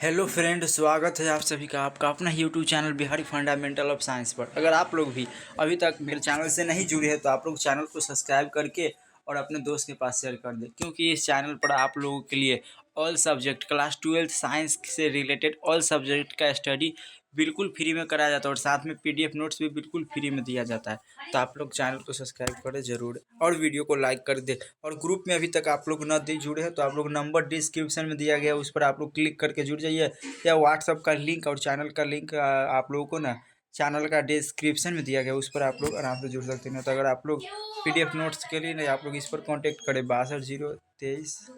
Hello friend, स्वागत है आप सभी का आपका अपना YouTube channel Bihari fundamental of science पर। अगर आप लोग भी अभी तक मेरे चैनल से नहीं जुड़े हैं तो आप लोग चैनल को सब्सक्राइब करके और अपने दोस्त के पास शेयर कर दें, क्योंकि इस चैनल पर आप लोगों के लिए all subject class 12th science से रिलेटेड ऑल सब्जेक्ट का स्टडी बिल्कुल फ्री में कराया जाता है और साथ में पीडीएफ नोट्स भी बिल्कुल फ्री में दिया जाता है। तो आप लोग चैनल को सब्सक्राइब करें ज़रूर और वीडियो को लाइक कर दें। और ग्रुप में अभी तक आप लोग न जुड़े हैं तो आप लोग नंबर डिस्क्रिप्शन में दिया गया है, उस पर आप लोग क्लिक करके जुड़ जाइए, या व्हाट्सअप का लिंक और चैनल का लिंक आप लोगों को ना चैनल का डिस्क्रिप्शन में दिया गया, उस पर आप लोग आराम से जुड़ सकते हैं। तो अगर आप लोग पीडीएफ नोट्स के लिए ना आप लोग इस पर कांटेक्ट करें 62 023।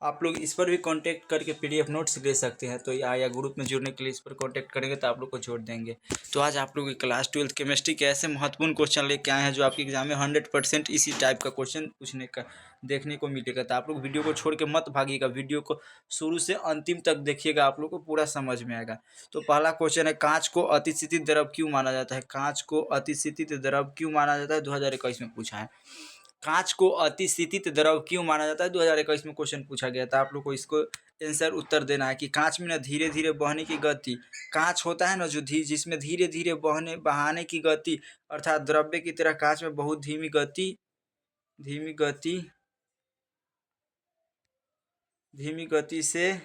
आप लोग इस पर भी कांटेक्ट करके पीडीएफ नोट्स ले सकते हैं। तो या ग्रुप में जुड़ने के लिए इस पर कांटेक्ट करेंगे तो आप लोग को जोड़ देंगे। तो आज आप लोग क्लास 12th केमिस्ट्री के ऐसे महत्वपूर्ण क्वेश्चन लेके आए हैं जो आपके एग्जाम में 100% इसी टाइप का क्वेश्चन पूछने का देखने को मिलेगा। तो आप लोग वीडियो को छोड़ के मत भागिएगा, वीडियो को शुरू से अंतिम तक देखिएगा, आप लोग को पूरा समझ में आएगा। तो पहला क्वेश्चन है, कांच को अतिस्थित द्रव क्यों माना जाता है? कांच को अतिस्थित द्रव क्यों माना जाता है? 2021 में पूछा है। कांच को अतिस्थित द्रव क्यों माना जाता है? 2021 में क्वेश्चन पूछा गया था। आप लोग को इसको आंसर उत्तर देना है कि कांच में ना धीरे धीरे बहने की गति, कांच होता है ना जो जिसमें धीरे धीरे बहाने की गति, अर्थात द्रव्य की तरह कांच में बहुत धीमी गति से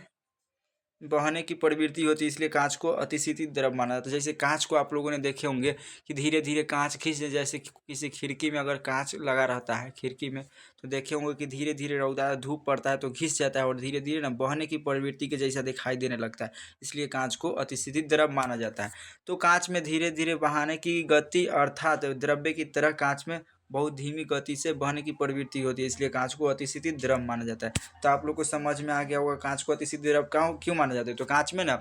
बहने की प्रवृत्ति होती है, इसलिए कांच को अतिस्थित द्रव माना जाता है। जैसे कांच को आप लोगों ने देखे होंगे कि धीरे धीरे कांच खींच, जैसे किसी खिड़की में अगर कांच लगा रहता है खिड़की में, तो देखे होंगे कि धीरे धीरे रौदा धूप पड़ता है तो घिस जाता है और धीरे धीरे ना बहने की प्रवृत्ति के जैसा दिखाई देने लगता है, इसलिए कांच को अतिस्थित द्रव माना जाता है। तो कांच में धीरे धीरे बहाने की गति अर्थात द्रव्य की तरह कांच में बहुत धीमी गति से बहने की प्रवृत्ति होती है, इसलिए कांच को अतिस्थित द्रव माना जाता है। तो आप लोग को समझ में आ गया होगा कांच को अतिस्थित द्रव क्यों माना जाता है। तो कांच में ना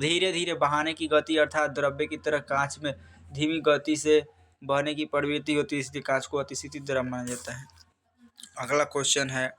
धीरे धीरे बहाने की गति अर्थात द्रव्य की तरह कांच में धीमी गति से बहने की प्रवृत्ति होती है, इसलिए कांच को अतिस्थित द्रव माना जाता है। अगला क्वेश्चन है,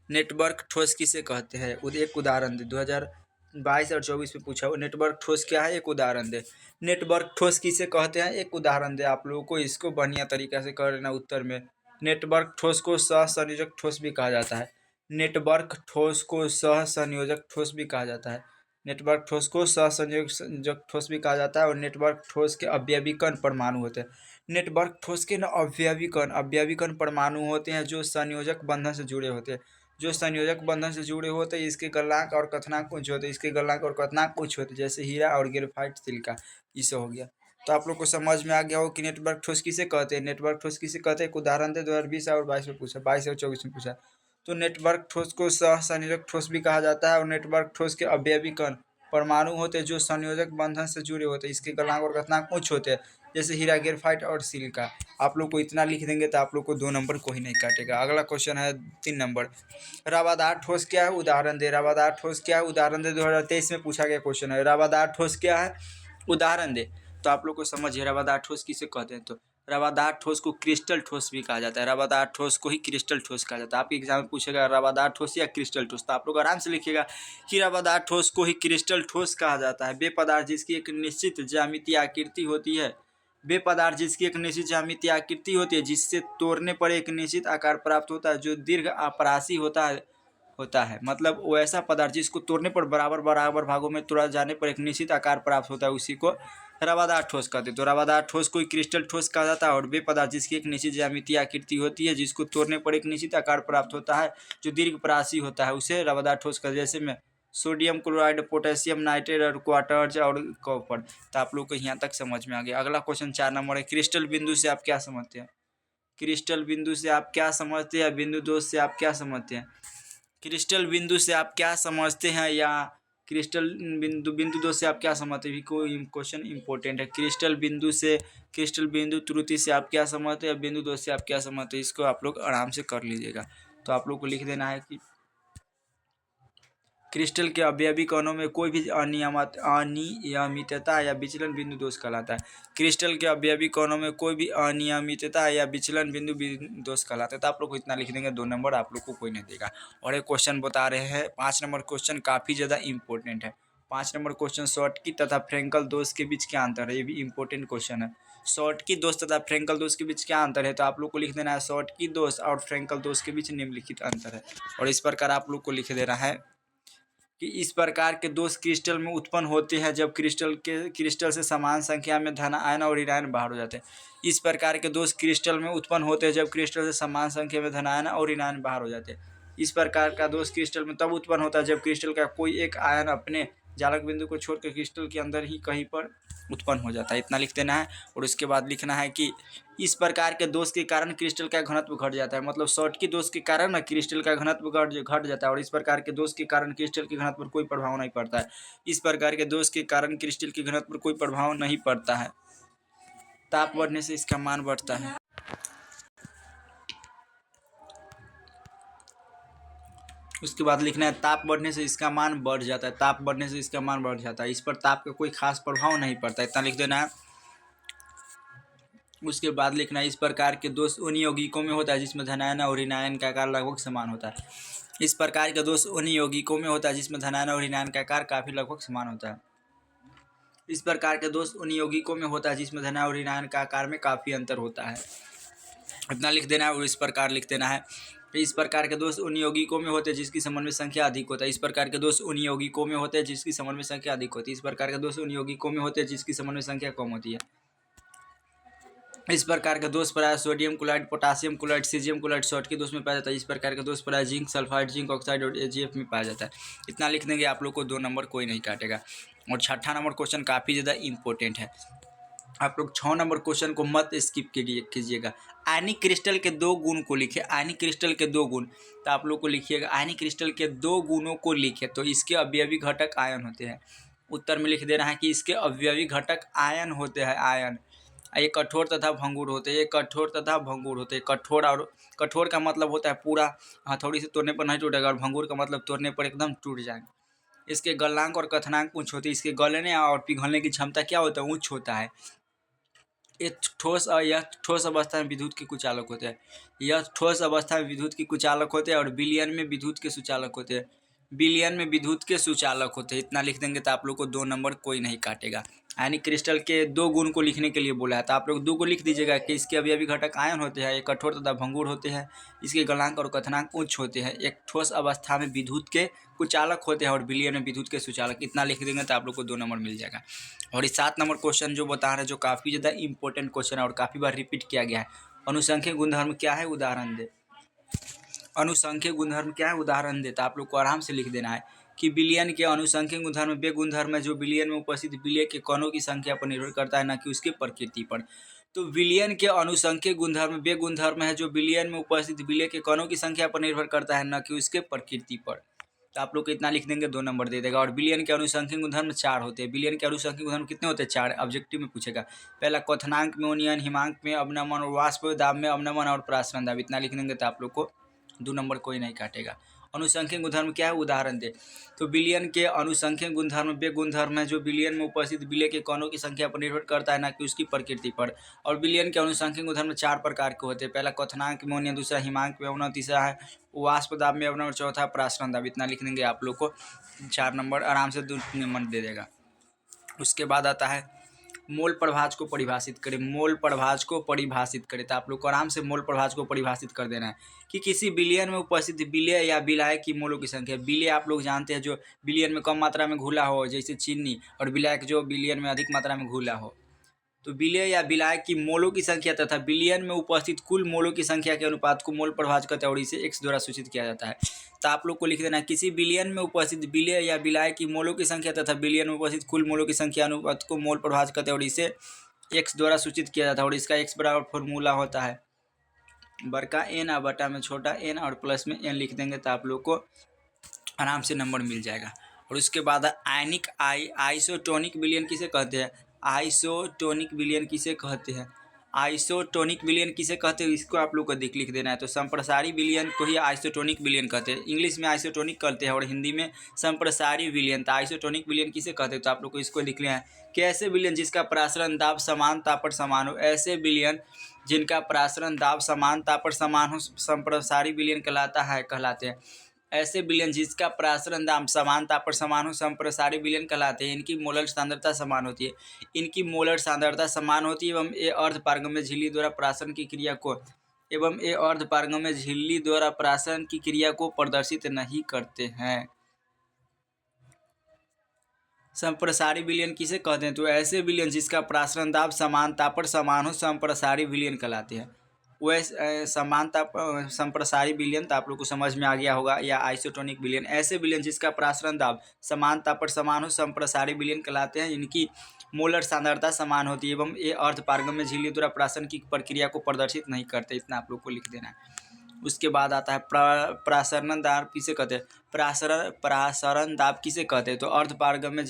नेटवर्क ठोस किसे कहते हैं? एक उदाहरण दे। 2022 और 24 में पूछा हुआ नेटवर्क ठोस क्या है, एक उदाहरण दे। नेटवर्क ठोस किसे कहते हैं, एक उदाहरण दे। आप लोगों को इसको बढ़िया तरीका से कर लेना उत्तर में। नेटवर्क ठोस को सहसंयोजक ठोस भी कहा जाता है। नेटवर्क ठोस को सहसंयोजक ठोस भी कहा जाता है। नेटवर्क ठोस को सहसंयोजक ठोस भी कहा जाता है। और नेटवर्क ठोस के अवयवी कण परमाणु होते हैं। नेटवर्क ठोस के ना अवयवी कण परमाणु होते हैं जो संयोजक बंधन से जुड़े होते हैं। जो संयोजक बंधन से जुड़े होते हैं इसके गलनांक और कथनांक कुछ होते हैं, इसके गलनांक और कथनांक कुछ होते हैं, जैसे हीरा और ग्रेफाइट सिलिका, इसे हो गया। तो आप लोग को समझ में आ गया हो कि नेटवर्क ठोस किसे कहते हैं। नेटवर्क ठोस किसे कहते हैं, एक उदाहरण दे। 2020 और 22 में पूछा, 22 और 24 में पूछा। तो नेटवर्क ठोस को सहसंयोजक ठोस भी कहा जाता है। और नेटवर्क ठोस के अवयवी कण परमाणु होते हैं जो संयोजक बंधन से जुड़े होते हैं, इसके गलनांक और कथनांक उच्च होते हैं, जैसे हीरा ग्रेफाइट और सिलिका। आप लोग को इतना लिख देंगे तो आप लोग को 2 नंबर कोई नहीं काटेगा। अगला क्वेश्चन है 3 नंबर, रवादार ठोस क्या है, उदाहरण दे। रवादार ठोस क्या है, उदाहरण दे। 2023 में पूछा गया क्वेश्चन है, रवादार ठोस क्या है, उदाहरण दे। तो आप लोग को समझिए रवादार ठोस किसे कहते हैं। तो रवादार ठोस को क्रिस्टल ठोस भी कहा जाता है। रवादार ठोस को ही क्रिस्टल ठोस कहा जाता है। आपके एग्जाम में पूछेगा रवादार ठोस या क्रिस्टल ठोस, तो आप लोग आराम से लिखिएगा कि रवादार ठोस को ही क्रिस्टल ठोस कहा जाता है। वे पदार्थ जिसकी एक निश्चित ज्यामितीय आकृति होती है, वे पदार्थ जिसकी एक निश्चित ज्यामितीय आकृति होती है, जिससे तोड़ने पर एक निश्चित आकार प्राप्त होता है, जो दीर्घ अपरासी होता है मतलब वो ऐसा पदार्थ जिसको तोड़ने पर बराबर बराबर भागों में तोड़ा जाने पर एक निश्चित आकार प्राप्त होता है, उसी को रवादार ठोस कहते हैं। तो रवादार ठोस को क्रिस्टल ठोस कहा जाता है। और वे पदार्थ जिसकी एक निश्चित ज्यामितीय आकृति होती है, जिसको तोड़ने पर एक निश्चित आकार प्राप्त होता है, जो दीर्घपरासी होता है, उसे रवादार ठोस कहते हैं। जैसे में सोडियम क्लोराइड, पोटेशियम नाइट्रेट और क्वार्टज और कॉपर। तो आप लोग को यहाँ तक समझ में आ गया। अगला क्वेश्चन 4 नंबर है, क्रिस्टल बिंदु से आप क्या समझते हैं? क्रिस्टल बिंदु से आप क्या समझते हैं? बिंदु दोष से आप क्या समझते हैं? क्रिस्टल बिंदु से आप क्या समझते हैं, या क्रिस्टल बिंदु दो से आप क्या समझते हैं? कोई क्वेश्चन इंपॉर्टेंट है। क्रिस्टल बिंदु त्रुटि से आप क्या समझते हैं, बिंदु दो से आप क्या समझते हैं? इसको आप लोग आराम से कर लीजिएगा। तो आप लोग को लिख देना है कि क्रिस्टल के अवयवी कणों में कोई भी अनियमितता या विचलन बिंदु दोष कहलाता है। क्रिस्टल के अवयवी कणों में कोई भी अनियमितता या विचलन बिंदु दोष कहलाता है। तो आप लोग को इतना लिख देंगे, 2 नंबर आप लोग को कोई नहीं देगा। और एक क्वेश्चन बता रहे हैं, 5 नंबर क्वेश्चन काफ़ी ज़्यादा इंपॉर्टेंट है। 5 नंबर क्वेश्चन शॉर्टकी तथा फ्रेंकल दोष के बीच क्या अंतर है, ये भी इंपॉर्टेंट क्वेश्चन है। शॉटकी दोष तथा फ्रैंकल दोष के बीच क्या अंतर है, तो आप लोग को लिख देना है शॉटकी दोष और फ्रैंकल दोष के बीच निम्नलिखित अंतर है। और इस प्रकार आप लोग को लिख देना है कि इस प्रकार के दोष क्रिस्टल में उत्पन्न होते हैं जब क्रिस्टल से समान संख्या में धन आयन और ऋण आयन बाहर हो जाते हैं। इस प्रकार के दोष क्रिस्टल में उत्पन्न होते हैं जब क्रिस्टल से समान संख्या में धन आयन और ऋण आयन बाहर हो जाते हैं। इस प्रकार का दोष क्रिस्टल में तब उत्पन्न होता है जब क्रिस्टल का कोई एक आयन अपने जालक बिंदु को छोड़कर क्रिस्टल के अंदर ही कहीं पर उत्पन्न हो जाता है। इतना लिख देना है। और उसके बाद लिखना है कि इस प्रकार के दोष के कारण क्रिस्टल का घनत्व घट जाता है, मतलब शॉटकी दोष के कारण ना क्रिस्टल का घनत्व घट जाता है। और इस प्रकार के दोष के कारण क्रिस्टल के घनत्व पर कोई प्रभाव नहीं पड़ता है। इस प्रकार के दोष के कारण क्रिस्टल के घनत्व पर कोई प्रभाव नहीं पड़ता है। ताप बढ़ने से इसका मान बढ़ता है। उसके बाद लिखना है ताप बढ़ने से इसका मान बढ़ जाता है। ताप बढ़ने से इसका मान बढ़ जाता है। इस पर ताप का कोई खास प्रभाव नहीं पड़ता, इतना लिख देना है। उसके बाद लिखना है इस प्रकार के दोष उन यौगिकों में होता है जिसमें धनायन और ऋणायन का आकार लगभग समान होता है। इस प्रकार के दोष उन यौगिकों में होता है जिसमें धनायन और ऋणायन का आकार काफी लगभग समान होता है। इस प्रकार के दोष उन यौगिकों में होता है जिसमें धनायन और ऋणायन का आकार में काफी अंतर होता है, इतना लिख देना है। और इस प्रकार लिख देना है इस प्रकार के दोष उन यौगिकों में होते हैं जिसकी समन्वय संख्या अधिक होता है। इस प्रकार के दोष उन यौगिकों में होते हैं जिसकी समन्वय संख्या अधिक होती है। इस प्रकार के दोष उन यौगिकों में होते हैं जिसकी समन्वय संख्या कम होती है। इस प्रकार के दोष प्राय sodium chloride, potassium chloride, caesium chloride Schottky दोष में पाया जाता है। इस प्रकार के दोष प्राय जिंक सल्फाइड, जिंक ऑक्साइड और एजीएफ में पाया जाता है। इतना लिख देंगे, आप लोग को 2 नंबर कोई नहीं काटेगा। और 6ठा नंबर क्वेश्चन काफ़ी ज़्यादा इंपॉर्टेंट है। आप लोग 6 नंबर क्वेश्चन को मत स्किप कीजिएगा। आयनिक क्रिस्टल के 2 गुण को लिखे। आयनिक क्रिस्टल के 2 गुण, तो आप लोग को लिखिएगा आयनिक क्रिस्टल के 2 गुणों को लिखे तो इसके अवयवी घटक आयन होते हैं। उत्तर में लिख देना है कि इसके अवयवी घटक आयन होते हैं। आयन ये कठोर तथा भंगुर होते हैं। ये कठोर तथा भंगुर होते हैं। कठोर का मतलब होता है पूरा हथौड़ी से तोड़ने पर नहीं टूटेगा, और भंगुर का मतलब तोड़ने पर एकदम टूट जाएंगे। इसके गलनांक और कथनांक उच्च होती है। इसके गलने और पिघलने की क्षमता क्या होता है, उच्च होता है। यह ठोस अवस्था में विद्युत के कुचालक होते हैं। यह ठोस अवस्था में विद्युत के कुचालक होते हैं और विलयन में विद्युत के सुचालक होते हैं। विलयन में विद्युत के सुचालक होते हैं। इतना लिख देंगे तो आप लोग को 2 नंबर कोई नहीं काटेगा। यानी क्रिस्टल के 2 गुण को लिखने के लिए बोला है, तो आप लोग 2 को लिख दीजिएगा कि इसके अवयवी घटक आयन होते हैं, एक कठोर तथा भंगुर होते हैं, इसके गलनांक और कथनांक उच्च होते हैं, एक ठोस अवस्था में विद्युत के कुचालक होते हैं और विलयन में विद्युत के सुचालक। इतना लिख देंगे तो आप लोग को 2 नंबर मिल जाएगा। और इस 7 नंबर क्वेश्चन जो बता रहे हैं, जो काफ़ी ज़्यादा इंपॉर्टेंट क्वेश्चन है और काफ़ी बार रिपीट किया गया है। अनुसंख्यक गुणधर्म क्या है, उदाहरण दे। अनुसंख्यक गुणधर्म क्या है, उदाहरण दे। तो आप लोग को आराम से लिख देना है कि विलयन के अनुसंख्यक गुणधर्म वे गुणधर्म है जो विलयन में उपस्थित विलय के कणों की संख्या पर निर्भर करता है, न कि उसकी प्रकृति पर। तो विलयन के अनुसंख्यक गुणधर्म वे गुणधर्म है जो विलयन में उपस्थित विलय के कणों की संख्या पर निर्भर करता है, न कि उसके प्रकृति पर। तो आप लोग को इतना लिख देंगे, 2 नंबर दे देगा। और विलयन के अनुसंख्यक गुणधर्म 4 होते हैं। विलयन के अनुसंख्यक गुणधर्म कितने होते हैं, 4। ऑब्जेक्टिव में पूछेगा। पहला क्वथनांक में उन्नयन, हिमांक में अवनमन और वाष्प दाब में अवनमन और प्रासरण दाब। इतना लिख देंगे तो आप लोग को 2 नंबर कोई नहीं काटेगा। अनुसंख्यक गुणधर्म क्या है, उदाहरण दे। तो विलयन के अनुसंख्यक गुणधर्म वे गुणधर्म है जो विलयन में उपस्थित विलय के कणों की संख्या पर निर्भर करता है, न कि उसकी प्रकृति पर। और विलयन के अनुसंख्यक गुणधर्म 4 प्रकार के होते हैं। पहला क्वथनांक में उन्नयन, दूसरा हिमांक में अवनमन, तीसरा है वाष्प दाब में अवनमन और चौथा प्रासरण दाब। इतना लिख देंगे, आप लोग को 4 नंबर आराम से 2 नंबर दे देगा। उसके बाद आता है मोल प्रभाज को परिभाषित करें। मोल प्रभाज को परिभाषित करें, तो आप लोग को आराम से मोल प्रभाज को परिभाषित कर देना है कि किसी विलयन में उपस्थित विलय या विलायक की मोलों की संख्या। विलय आप लोग जानते हैं जो विलयन में कम मात्रा में घुला हो, जैसे चीनी, और विलायक जो विलयन में अधिक मात्रा में घुला हो। तो विलय या विलायक की मोलों की संख्या तथा विलयन में उपस्थित कुल मोलों की संख्या के अनुपात को मोल प्रभाज कहते हैं और इसे x द्वारा सूचित किया जाता है। तो आप लोग को लिख देना है किसी विलयन में उपस्थित विलय या विलायक की मोलों की संख्या तथा विलयन में उपस्थित कुल मोलों की संख्या अनुपात को मोल प्रभाज कहते हैं और इसे x द्वारा सूचित किया जाता है। और इसका x बराबर फॉर्मूला होता है बड़का n और बटा में छोटा n और प्लस में n लिख देंगे तो आप लोग को आराम से नंबर मिल जाएगा। और उसके बाद आयनिक आइसोटोनिक विलयन किसे कहते हैं, आइसोटोनिक विलयन किसे कहते हैं, आइसोटोनिक विलयन किसे कहते हैं, इसको आप लोग को लिख देना है। तो संप्रसारी विलयन को ही आइसोटोनिक विलयन कहते हैं। इंग्लिश में आइसोटोनिक कहते हैं और हिंदी में संप्रसारी विलयन। तो आइसोटोनिक विलयन किसे कहते हैं, तो आप लोग को इसको लिख लेना है कि ऐसे विलयन जिसका प्रासरण दाब समान तापमान समान हो। ऐसे विलयन जिनका प्रासरण दाब समान तापमान समान हो संप्रसारी विलयन कहलाते हैं। ऐसे विलयन जिसका प्रासरण दाब समान ताप पर समान हो संप्रसारी विलयन कहलाते हैं। इनकी मोलर सांद्रता समान होती है। इनकी मोलर सांद्रता समान होती है एवं ये अर्धपारगम्य झिल्ली द्वारा प्रासरण की क्रिया को प्रदर्शित नहीं करते हैं। संप्रसारी विलयन किसे कहते हैं? तो ऐसे विलयन जिसका प्रासरण दाब समान ताप पर समान हो संप्रसारी विलयन कहलाते हैं। वह समान ताप संप्रसारी विलयन तो आप लोग को समझ में आ गया होगा, या आइसोटोनिक विलयन। ऐसे विलयन जिसका प्रासरण दाब समान ताप पर समान हो संप्रसारी विलयन कहलाते हैं। इनकी मोलर सांद्रता समान होती है एवं ये अर्धपारगम्य झिल्ली द्वारा प्रासरण की प्रक्रिया को प्रदर्शित नहीं करते। इतना आप लोग को लिख देना है। उसके बाद आता है प्रासरण दाब किसे कहते हैं? प्रासरण दाब किसे कहते हैं? तो अर्धपारगम्य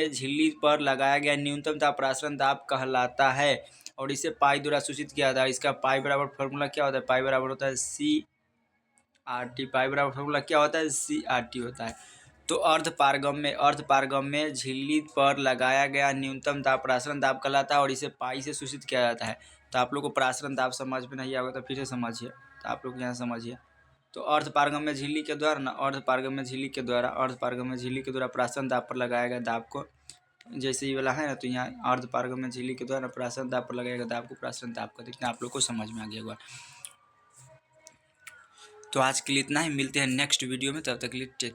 झिल्ली पर लगाया गया न्यूनतम ताप प्रासरण दाब कहलाता है और इसे पाई द्वारा सूचित किया जाता है। इसका पाई बराबर फॉर्मूला क्या होता है? पाई बराबर होता है CRT। पाई बराबर फॉर्मूला क्या होता है? CRT होता है। तो अर्धपारगम्य झिल्ली पर लगाया गया न्यूनतम दाब प्रासरण दाब कहलाता है और इसे पाई से सूचित किया जाता है। तो आप लोग को प्रासरण दाब समझ में नहीं आएगा तो फिर से समझिए। तो आप लोग यहाँ समझिए। तो अर्धपारगम्य झिल्ली के द्वारा अर्धपारगम्य झिल्ली के द्वारा प्रासरण दाब पर लगाया गया दाब को, जैसे ये वाला है ना, तो यहाँ अर्धपारगम्य झिल्ली के द्वारा प्रासरण दाब पर लगाया गया दाब को प्रासरण दाब का देखना आप लोग को समझ में आ गया होगा। तो आज के लिए इतना ही, मिलते हैं नेक्स्ट वीडियो में, तब तक के लिए टेक।